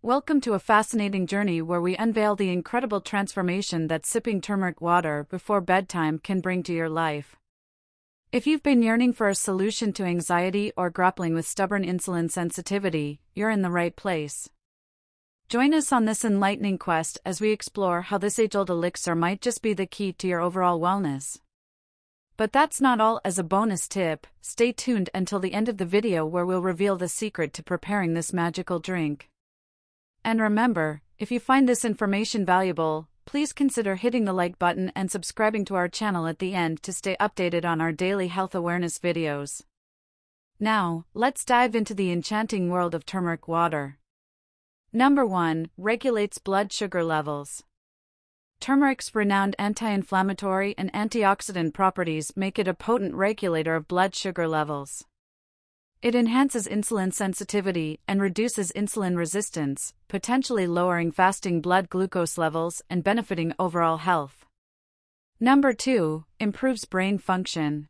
Welcome to a fascinating journey where we unveil the incredible transformation that sipping turmeric water before bedtime can bring to your life. If you've been yearning for a solution to anxiety or grappling with stubborn insulin sensitivity, you're in the right place. Join us on this enlightening quest as we explore how this age-old elixir might just be the key to your overall wellness. But that's not all. As a bonus tip, stay tuned until the end of the video where we'll reveal the secret to preparing this magical drink. And remember, if you find this information valuable, please consider hitting the like button and subscribing to our channel at the end to stay updated on our daily health awareness videos. Now, let's dive into the enchanting world of turmeric water. Number 1. Regulates blood sugar levels. Turmeric's renowned anti-inflammatory and antioxidant properties make it a potent regulator of blood sugar levels. It enhances insulin sensitivity and reduces insulin resistance, potentially lowering fasting blood glucose levels and benefiting overall health. Number 2. Improves brain function.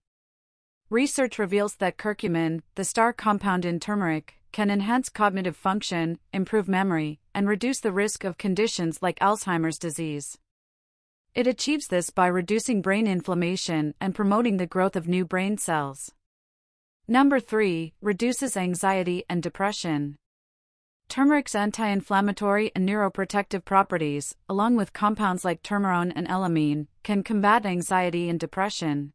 Research reveals that curcumin, the star compound in turmeric, can enhance cognitive function, improve memory, and reduce the risk of conditions like Alzheimer's disease. It achieves this by reducing brain inflammation and promoting the growth of new brain cells. Number 3. Reduces anxiety and depression. Turmeric's anti-inflammatory and neuroprotective properties, along with compounds like turmerone and elamine, can combat anxiety and depression.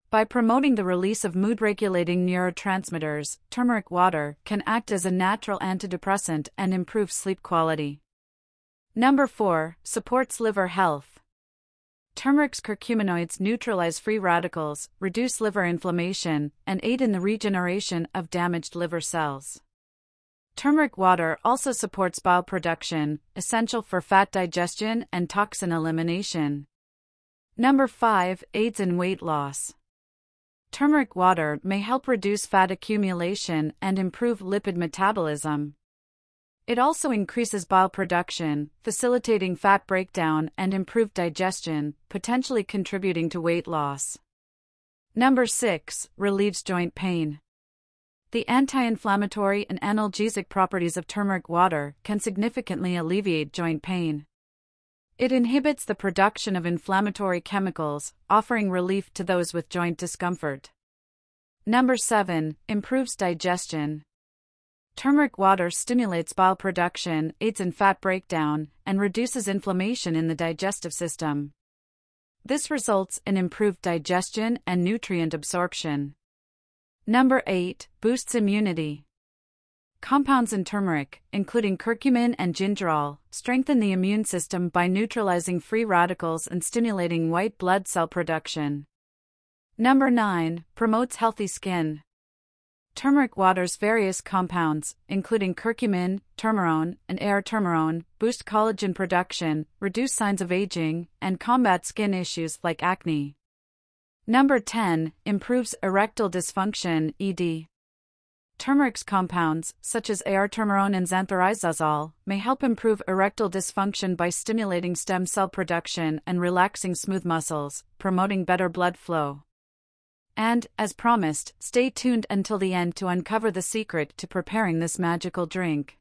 By promoting the release of mood-regulating neurotransmitters, turmeric water can act as a natural antidepressant and improve sleep quality. Number 4. Supports liver health. Turmeric's curcuminoids neutralize free radicals, reduce liver inflammation, and aid in the regeneration of damaged liver cells. Turmeric water also supports bile production, essential for fat digestion and toxin elimination. Number 5. Aids in weight loss. Turmeric water may help reduce fat accumulation and improve lipid metabolism. It also increases bile production, facilitating fat breakdown and improved digestion, potentially contributing to weight loss. Number 6. Relieves joint pain. The anti-inflammatory and analgesic properties of turmeric water can significantly alleviate joint pain. It inhibits the production of inflammatory chemicals, offering relief to those with joint discomfort. Number 7. Improves digestion. Turmeric water stimulates bile production, aids in fat breakdown, and reduces inflammation in the digestive system. This results in improved digestion and nutrient absorption. Number 8. Boosts immunity. Compounds in turmeric, including curcumin and gingerol, strengthen the immune system by neutralizing free radicals and stimulating white blood cell production. Number 9. Promotes healthy skin. Turmeric water's various compounds, including curcumin, turmerone, and air-turmerone, boost collagen production, reduce signs of aging, and combat skin issues like acne. Number 10. Improves erectile dysfunction, ED. Turmeric's compounds, such as air-turmerone and xanthorizazole, may help improve erectile dysfunction by stimulating stem cell production and relaxing smooth muscles, promoting better blood flow. And, as promised, stay tuned until the end to uncover the secret to preparing this magical drink.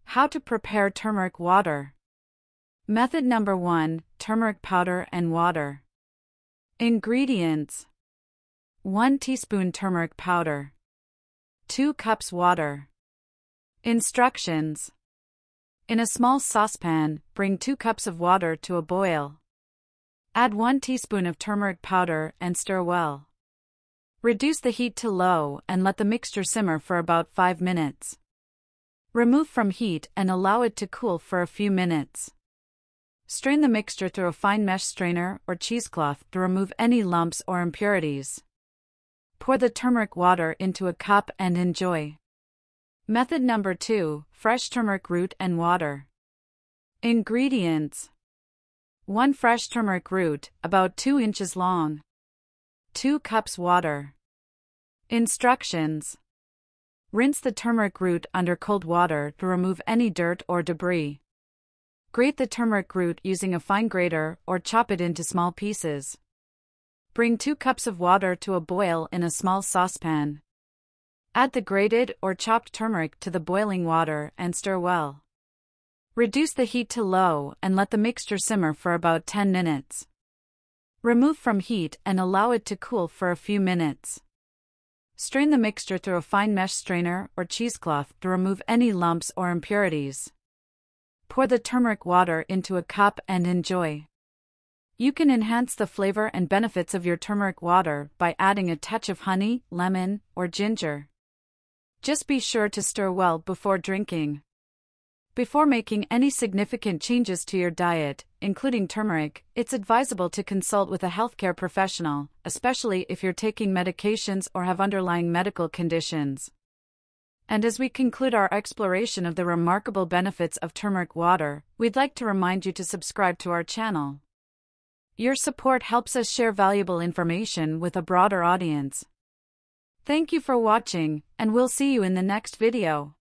How to prepare turmeric water. Method number 1. Turmeric powder and water. Ingredients: 1 teaspoon turmeric powder, 2 cups water. Instructions: in a small saucepan, bring 2 cups of water to a boil. Add 1 teaspoon of turmeric powder and stir well. Reduce the heat to low and let the mixture simmer for about 5 minutes. Remove from heat and allow it to cool for a few minutes. Strain the mixture through a fine mesh strainer or cheesecloth to remove any lumps or impurities. Pour the turmeric water into a cup and enjoy. Method number 2. Fresh turmeric root and water. Ingredients: 1 fresh turmeric root, about 2 inches long. 2 cups water. Instructions: rinse the turmeric root under cold water to remove any dirt or debris. Grate the turmeric root using a fine grater or chop it into small pieces. Bring 2 cups of water to a boil in a small saucepan. Add the grated or chopped turmeric to the boiling water and stir well. Reduce the heat to low and let the mixture simmer for about 10 minutes. Remove from heat and allow it to cool for a few minutes. Strain the mixture through a fine mesh strainer or cheesecloth to remove any lumps or impurities. Pour the turmeric water into a cup and enjoy. You can enhance the flavor and benefits of your turmeric water by adding a touch of honey, lemon, or ginger. Just be sure to stir well before drinking. Before making any significant changes to your diet, including turmeric, it's advisable to consult with a healthcare professional, especially if you're taking medications or have underlying medical conditions. And as we conclude our exploration of the remarkable benefits of turmeric water, we'd like to remind you to subscribe to our channel. Your support helps us share valuable information with a broader audience. Thank you for watching, and we'll see you in the next video.